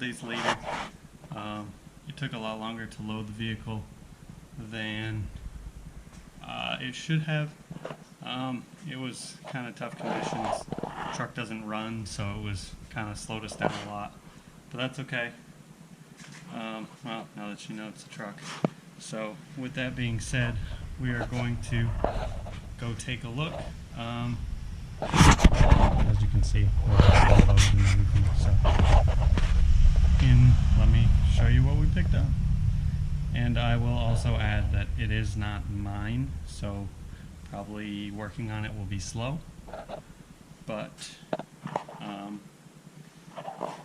days later. It took a lot longer to load the vehicle than it should have. It was kind of tough conditions. The truck doesn't run, so it was kind of slowed us down a lot. But that's okay. Well, now that you know it's a truck. So with that being said, we are going to go take a look. As you can see, we're all loaded and everything. So, and let me show you what we picked up. And I will also add that it is not mine, so probably working on it will be slow. But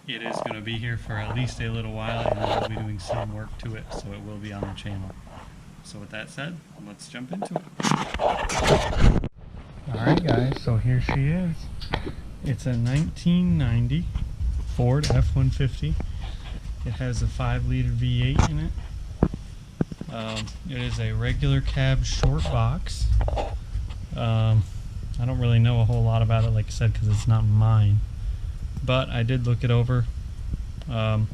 it is going to be here for at least a little while, and we'll be doing some work to it, so it will be on the channel. So with that said, let's jump into it. Alright guys, so here she is. It's a 1990 Ford F-150. It has a 5-liter V8 in it. It is a regular cab short box. I don't really know a whole lot about it, like I said, because it's not mine. But I did look it over. So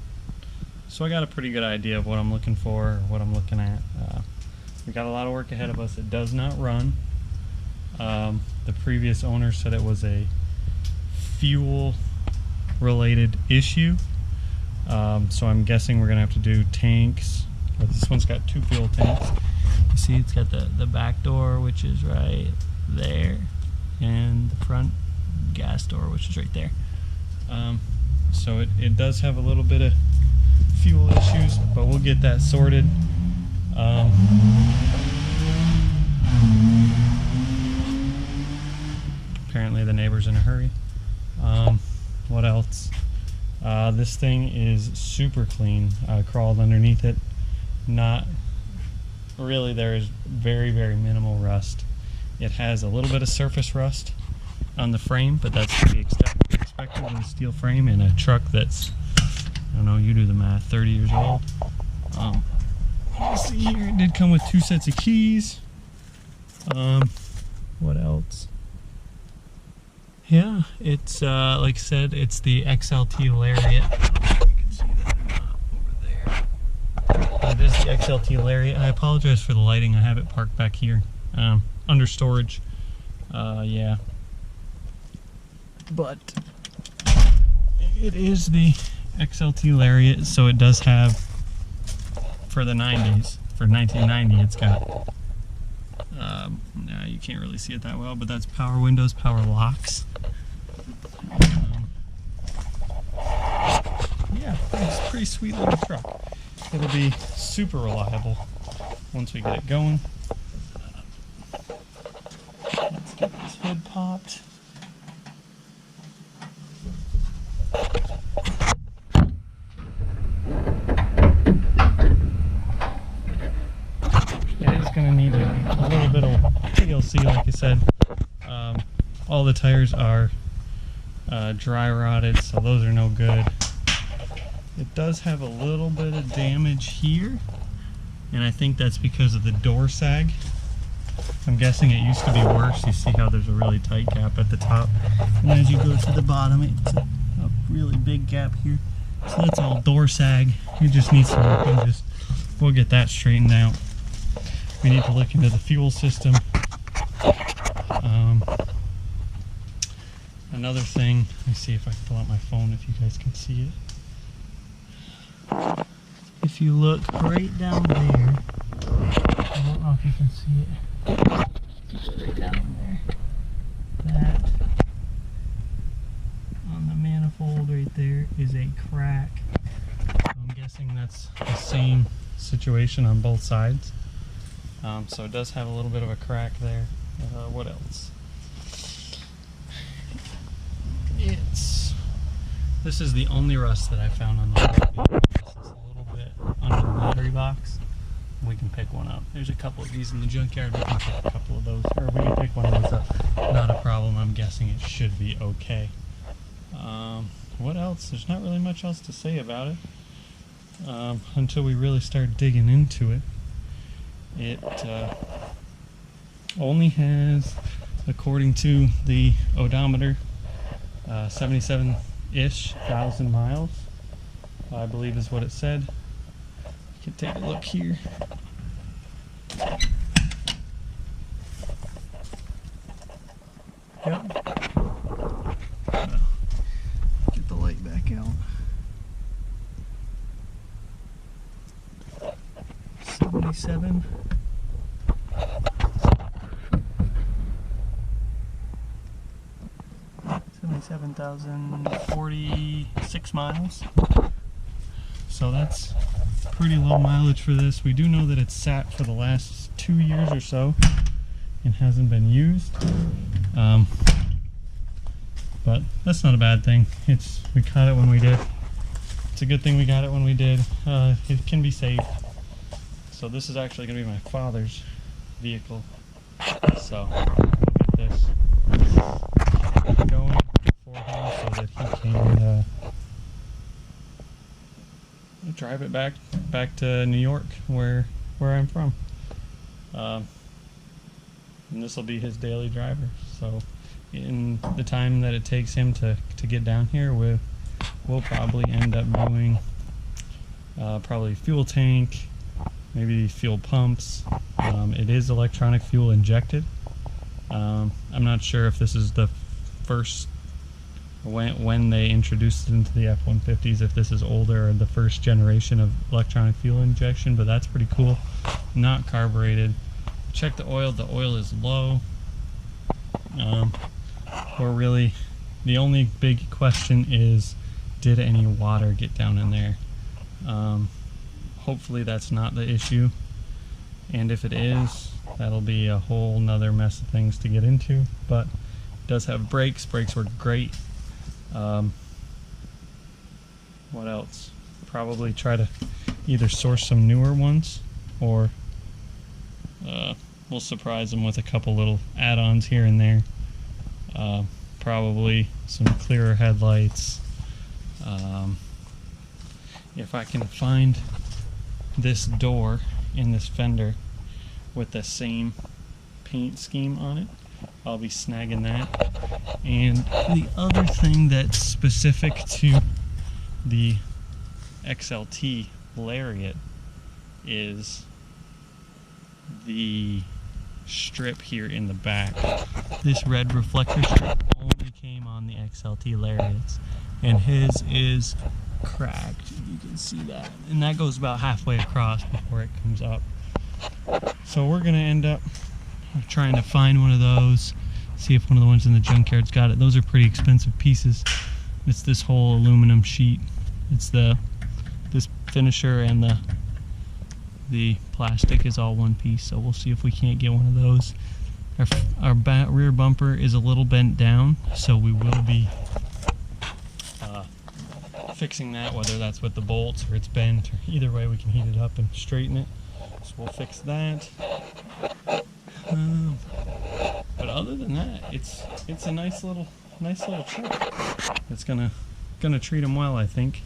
I got a pretty good idea of what I'm looking for, or what I'm looking at. We got a lot of work ahead of us. It does not run. The previous owner said it was a fuel related issue. So I'm guessing we're gonna have to do tanks. This one's got 2 fuel tanks. You see it's got the back door, which is right there, and the front gas door, which is right there. So it does have a little bit of fuel issues, but we'll get that sorted. Apparently the neighbor's in a hurry. What else? This thing is super clean. I crawled underneath it. Not really, there is very, very minimal rust. It has a little bit of surface rust on the frame, but that's to be expected with a steel frame in a truck that's, I don't know, you do the math, 30 years old. Let's see here, it did come with 2 sets of keys. What else? Yeah, it's like I said, it's the XLT Lariat. I don't know if you can see that or not over there. It is the XLT Lariat. I apologize for the lighting. I have it parked back here, under storage. Yeah, but it is the XLT Lariat, so it does have, for the 90s, for 1990, it's got. Now you can't really see it that well, but that's power windows, power locks. Yeah, it's a pretty sweet little truck. It'll be super reliable once we get it going. Let's get this hood popped. It is going to need a little bit of TLC, like I said. All the tires are dry rotted, so those are no good. It does have a little bit of damage here, and I think that's because of the door sag. I'm guessing it used to be worse. You see how there's a really tight gap at the top, and as you go to the bottom, it's a really big gap here. So that's all door sag. It just needs some work, and we'll get that straightened out. We need to look into the fuel system. Another thing, let me see if I can pull out my phone if you guys can see it. If you look right down there, I don't know if you can see it, right down there, that on the manifold right there is a crack. I'm guessing that's the same situation on both sides. So it does have a little bit of a crack there. What else? This is the only rust that I found on the battery. This is a little bit under the battery box. We can pick one up. There's a couple of these in the junkyard. We can pick a couple of those, or we can pick one of those up. Not a problem. I'm guessing it should be okay. What else? There's not really much else to say about it until we really start digging into it. It only has, according to the odometer, 77-ish thousand miles. I believe is what it said. You can take a look here. Yep. Get the light back out. 77. 77,046 miles. So that's pretty low mileage for this. We do know that it's sat for the last 2 years or so and hasn't been used. But that's not a bad thing. We caught it when we did. It's a good thing we got it when we did. It can be saved. So this is actually going to be my father's vehicle. So get this going for him so that he can drive it back to New York, where I'm from. And this will be his daily driver. So in the time that it takes him to get down here, we'll probably end up doing probably fuel tank, maybe fuel pumps. It is electronic fuel injected. I'm not sure if this is the first, when they introduced it into the F-150s, if this is older or the first generation of electronic fuel injection, but that's pretty cool. Not carbureted. Check the oil is low. Really, the only big question is, did any water get down in there? Hopefully that's not the issue, and if it is, that'll be a whole nother mess of things to get into. But it does have brakes work great. What else? Probably try to either source some newer ones, or we'll surprise them with a couple little add-ons here and there. Probably some clearer headlights. If I can find this door in this fender with the same paint scheme on it, I'll be snagging that. And the other thing that's specific to the XLT Lariat is the strip here in the back. This red reflector strip only came on the XLT Lariats, and his is cracked. You can see that, and that goes about halfway across before it comes up. So we're gonna end up trying to find one of those, see if one of the ones in the junkyard's got it. Those are pretty expensive pieces. It's this whole aluminum sheet. It's this finisher, and the plastic is all one piece. So we'll see if we can't get one of those. Our rear bumper is a little bent down, so we will be fixing that, whether that's with the bolts or it's bent, or either way we can heat it up and straighten it. So we'll fix that. But other than that, it's a nice little truck. It's gonna treat them well, I think.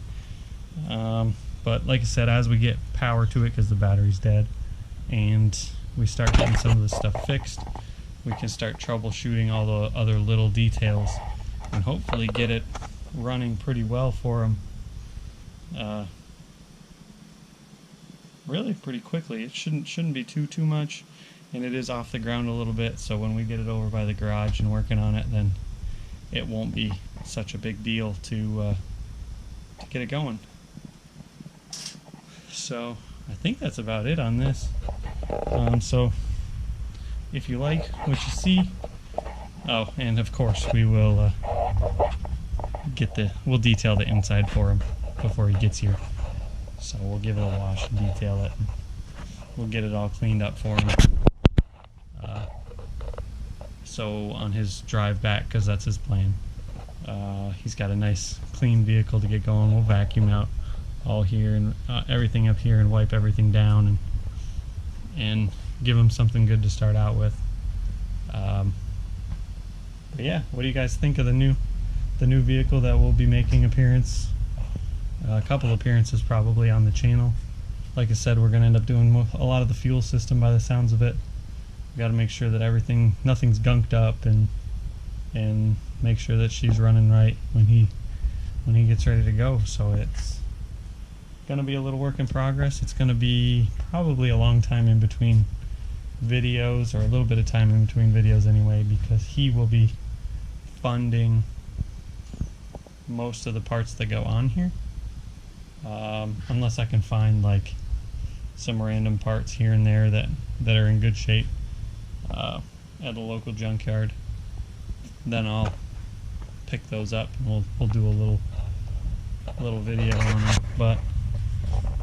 But like I said, as we get power to it, because the battery's dead, and we start getting some of the stuff fixed, we can start troubleshooting all the other little details and hopefully get it running pretty well for them. Really pretty quickly. It shouldn't be too much, and it is off the ground a little bit, so when we get it over by the garage and working on it, then it won't be such a big deal to get it going. So I think that's about it on this. So if you like what you see, oh, and of course we will we'll detail the inside for him before he gets here. So we'll give it a wash and detail it, and we'll get it all cleaned up for him. So on his drive back, because that's his plan, he's got a nice clean vehicle to get going. We'll vacuum out all here and everything up here and wipe everything down, and give him something good to start out with. But yeah, what do you guys think of the new vehicle that will be making a couple appearances probably on the channel? Like I said, we're going to end up doing a lot of the fuel system by the sounds of it. We got to make sure that nothing's gunked up, and make sure that she's running right when he gets ready to go. So gonna be a little work in progress. It's gonna be probably a long time in between videos, or a little bit of time in between videos anyway, because he will be funding most of the parts that go on here, unless I can find like some random parts here and there that are in good shape at a local junkyard. Then I'll pick those up and we'll do a little video on them. But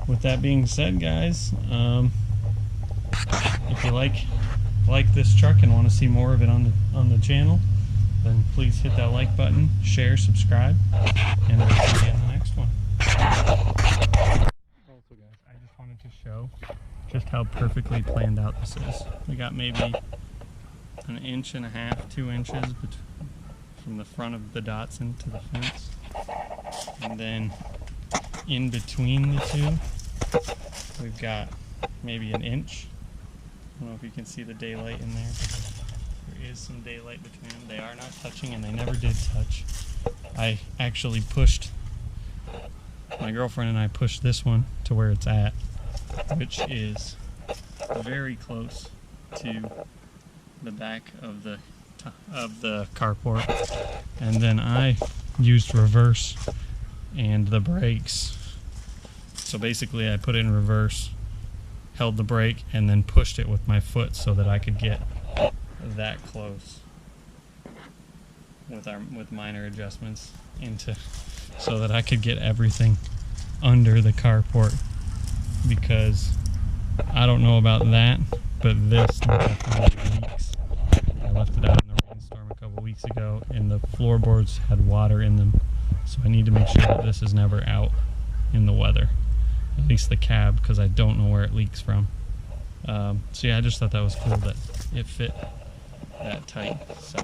with that being said, guys, if you like this truck and want to see more of it on the channel, then please hit that like button, share, subscribe, and we'll see you in the next one. Also, guys, I just wanted to show just how perfectly planned out this is. We got maybe 1.5 inches, 2 inches from the front of the Datsun to the fence, and then in between the two, we've got maybe 1 inch. I don't know if you can see the daylight in there, but there is some daylight between them. They are not touching, and they never did touch. I actually pushed, my girlfriend and I pushed this one to where it's at, which is very close to the back of the carport. And then I used reverse and the brakes. So basically I put it in reverse, held the brake, and then pushed it with my foot so that I could get that close with minor adjustments so that I could get everything under the carport, because I don't know about that, but this definitely leaks. I left it out in the rainstorm a couple weeks ago and the floorboards had water in them, so I need to make sure that this is never out in the weather, at least the cab, because I don't know where it leaks from. So yeah, I just thought that was cool that it fit that tight. So